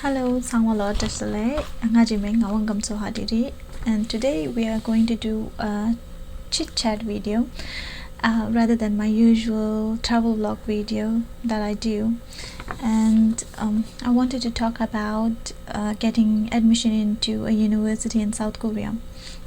Hello, Sangwala Tasale, Ngajime Ngawangam Sohadiri, and today we are going to do a chit chat video rather than my usual travel vlog video that I do. And I wanted to talk about getting admission into a university in South Korea.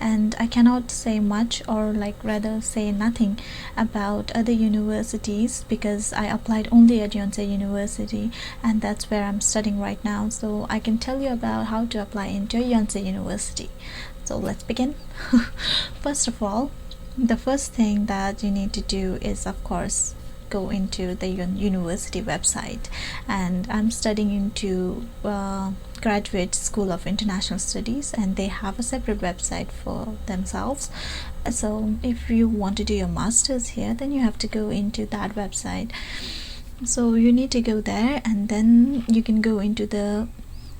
And I cannot say much, or rather say nothing about other universities because I applied only at Yonsei University, and that's where I'm studying right now. So I can tell you about how to apply into Yonsei University. So let's begin. First of all, the first thing that you need to do is, of course, go into the university website, and I'm studying into Graduate School of International Studies, and they have a separate website for themselves. So if you want to do your masters here, then you have to go into that website. So you need to go there, and then you can go into the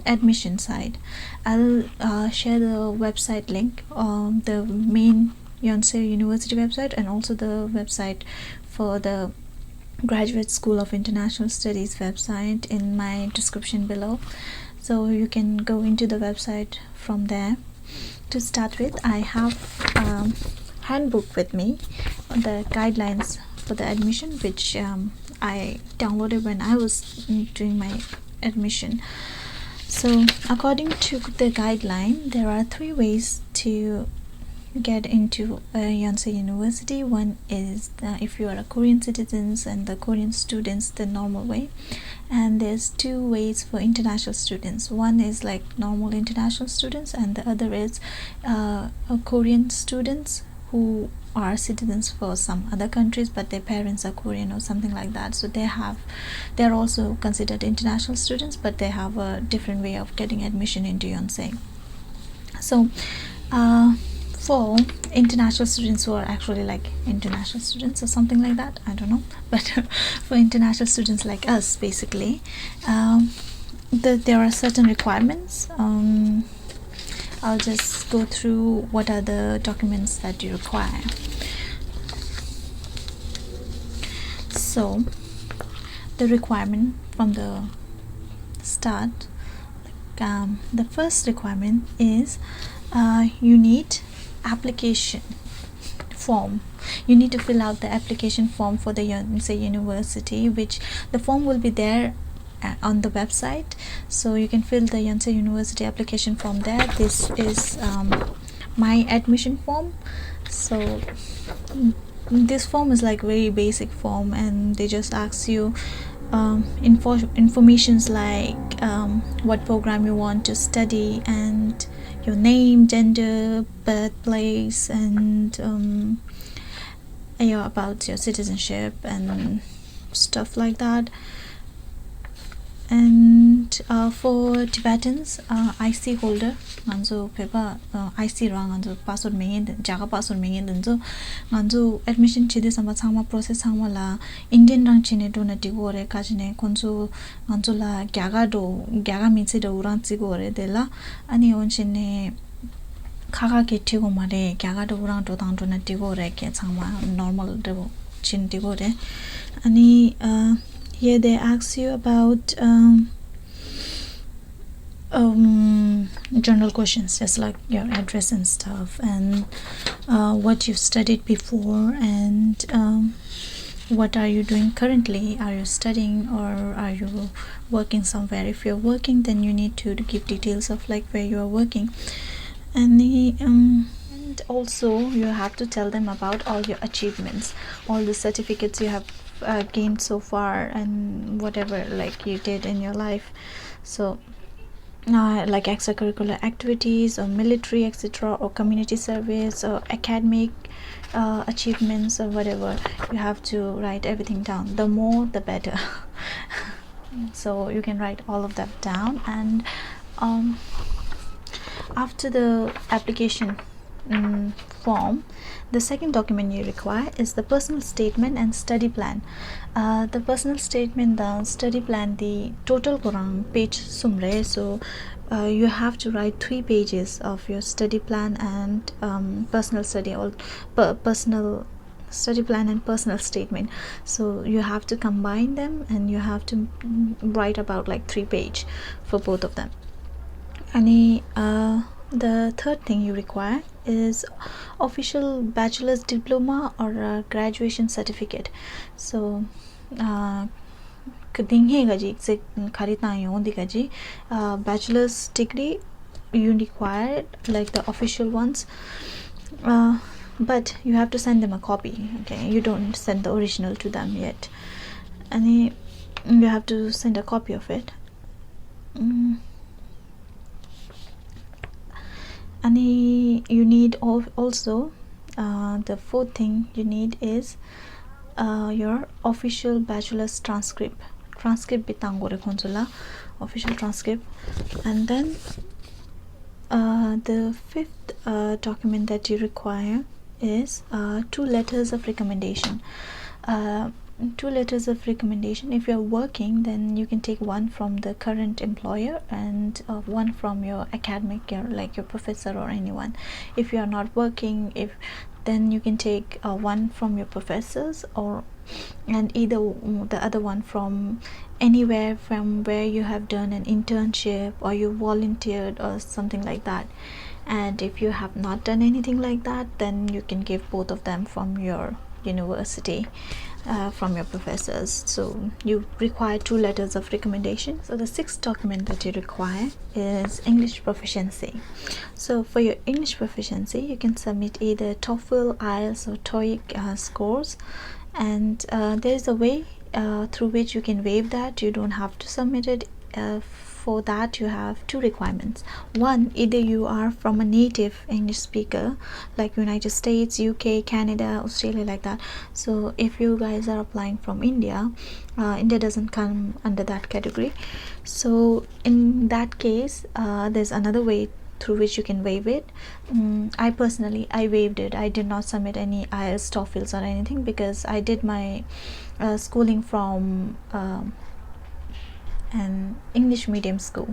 admission side. I'll share the website link on the main Yonsei University website, and also the website for the Graduate School of International Studies website in my description below. So you can go into the website from there. To start with, I have a handbook with me, the guidelines for the admission, which I downloaded when I was doing my admission. So according to the guideline, there are 3 ways to get into Yonsei University. One is if you are a Korean citizens and the Korean students, the normal way, and there's 2 ways for international students. One is like normal international students, and the other is Korean students who are citizens for some other countries but their parents are Korean or something like that. So they're also considered international students, but they have a different way of getting admission into Yonsei. So for international students who are actually like international students or something like that, I don't know, but for international students like us, basically, there are certain requirements. I'll just go through what are the documents that you require. So the requirement from the start, the first requirement is you need application form. You need to fill out the application form for the Yonsei University, which the form will be there on the website. So you can fill the Yonsei University application form there. This is my admission form. So this form is like very basic form, and they just ask you informations like what program you want to study, and your name, gender, birthplace, and about your citizenship and stuff like that. And for Tibetans, IC holder, nganzo pepa IC rang nganzo password mengen jaga password mengen denzo nganzo admission chide sama changma process changma la Indian rang chine do na digore kajine konzo nganzo la gyaga mitse do urang chigore dela ani onchine kaga getigo mare gyaga do urang do dang do na digore ke changma normal do chin digore ani here they ask you about general questions, just like your address and stuff, and what you've studied before, and what are you doing currently. Are you studying or are you working somewhere? If you're working, then you need to give details of like where you are working, and and also you have to tell them about all your achievements, all the certificates you have gained so far, and whatever like you did in your life. So like extracurricular activities or military, etc., or community service or academic achievements or whatever, you have to write everything down. The more the better. So you can write all of that down, and after the application form, the second document you require is the personal statement and study plan. The personal statement, the study plan, the total kurang page sumre. So you have to write 3 pages of your study plan and personal study or personal study plan and personal statement. So you have to combine them and you have to write about like 3 pages for both of them. And the third thing you require is official bachelor's diploma or a graduation certificate. So bachelor's degree you require like the official ones, but you have to send them a copy. Okay, you don't send the original to them yet, and you have to send a copy of it. And you need also the fourth thing you need is your official bachelor's transcript bitangore konsola official transcript. And then the fifth document that you require is 2 letters of recommendation. 2 letters of recommendation. If you're working, then you can take one from the current employer and one from your academic, like your professor or anyone. If you are not working, then you can take one from your professors, and either the other one from anywhere from where you have done an internship or you volunteered or something like that. And if you have not done anything like that, then you can give both of them from your university, from your professors. So you require 2 letters of recommendation. So the sixth document that you require is English proficiency. So for your English proficiency, you can submit either TOEFL, IELTS or TOEIC scores, and there is a way through which you can waive that. You don't have to submit it. For that you have 2 requirements. One, either you are from a native English speaker like United States, UK, Canada, Australia, like that. So if you guys are applying from India, India doesn't come under that category. So in that case, there's another way through which you can waive it. I personally waived it. I did not submit any IELTS, TOEFLs or anything because I did my schooling from an English medium school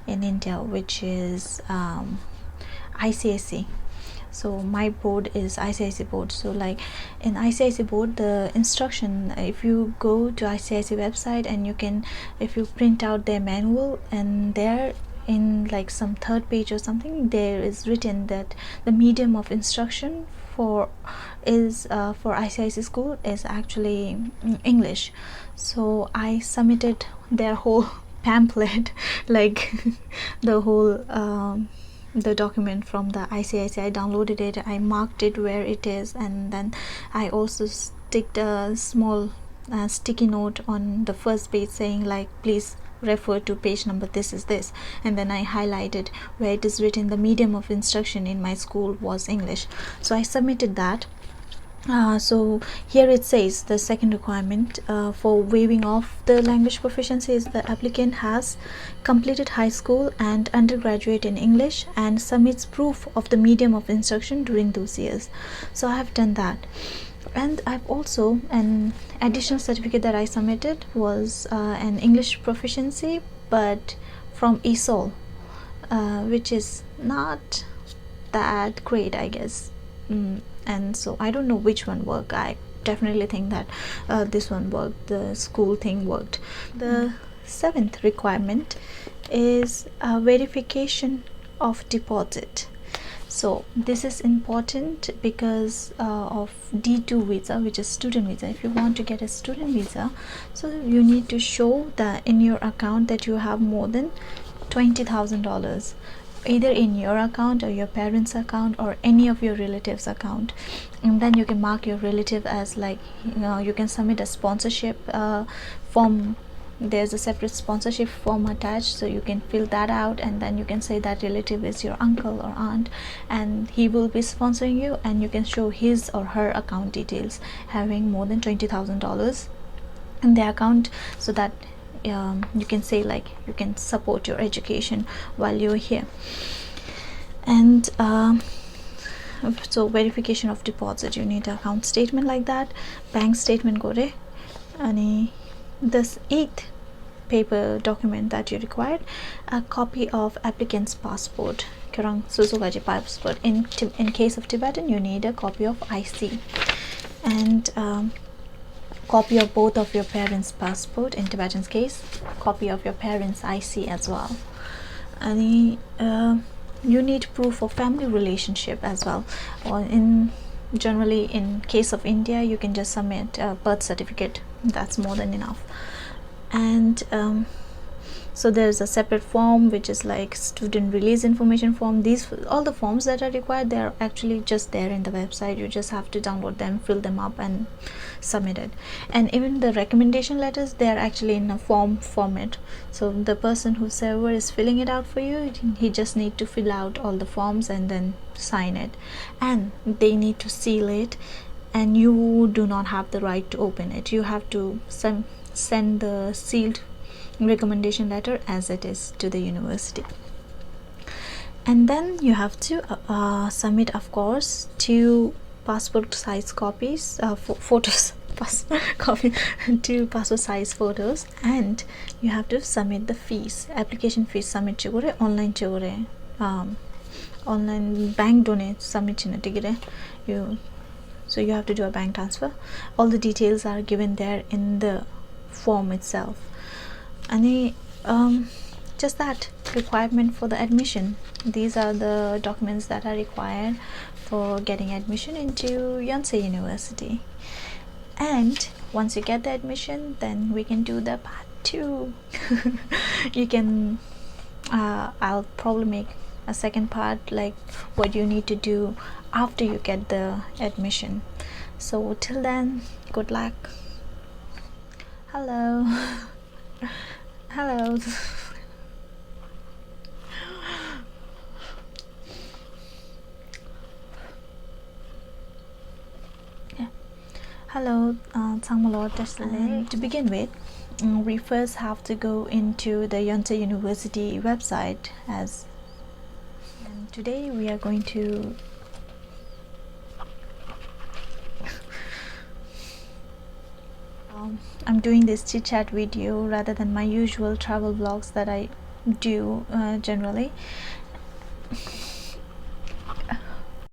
in India, which is ICSE. So my board is ICSE board. So like in ICSE board, the instruction, if you go to ICSE website and if you print out their manual, and there in like some 3rd page or something, there is written that the medium of instruction for ICSE school is actually English. So I submitted their whole pamphlet, like the whole the document from the ICSE. I downloaded it, I marked it where it is, and then I also sticked a small sticky note on the first page saying like, please refer to page number this, and then I highlighted where it is written the medium of instruction in my school was English. So I submitted that. So here it says the second requirement for waiving off the language proficiency is the applicant has completed high school and undergraduate in English and submits proof of the medium of instruction during those years. So I have done that. And I've also, an additional certificate that I submitted was an English proficiency, but from ESOL, which is not that great, I guess. And so I don't know which one worked. I definitely think that this one worked, the school thing worked. The 7th requirement is a verification of deposit. So this is important because of D2 visa, which is student visa. If you want to get a student visa, so you need to show that in your account that you have more than $20,000, either in your account or your parents' account or any of your relatives' account. And then you can mark your relative as like, you can submit a sponsorship form. There's a separate sponsorship form attached, so you can fill that out, and then you can say that relative is your uncle or aunt and he will be sponsoring you, and you can show his or her account details having more than $20,000 in their account, so that you can say like you can support your education while you're here. And so verification of deposit, you need an account statement like that, bank statement gore. And this 8th paper document that you required. A copy of applicant's passport. Passport. In case of Tibetan, you need a copy of IC, and copy of both of your parents' passport. In Tibetan's case, copy of your parents' IC as well. And you need proof of family relationship as well. Or generally in case of India, you can just submit a birth certificate. That's more than enough. And so there's a separate form which is like student release information form. These all the forms that are required, they are actually just there in the website. You just have to download them, fill them up, and submit it. And even the recommendation letters, they are actually in a form format. So the person whoever is filling it out for you, he just need to fill out all the forms and then sign it, and they need to seal it, and you do not have the right to open it. You have to send the sealed recommendation letter as it is to the university. And then you have to submit, of course, 2 passport size copies, photos, two passport size photos, and you have to submit the fees, application fees. Submit chigure online chigure, online bank donate submit china you. So you have to do a bank transfer. All the details are given there in the form itself. And just that requirement for the admission. These are the documents that are required for getting admission into Yonsei University. And once you get the admission, then we can do the part 2. You can I'll probably make a second part, like what you need to do after you get the admission. So till then, good luck. Hello. Hello. Yeah. Hello, to begin with, we first have to go into the Yonsei University website, and today we are going to I'm doing this chit chat video rather than my usual travel vlogs that I do generally.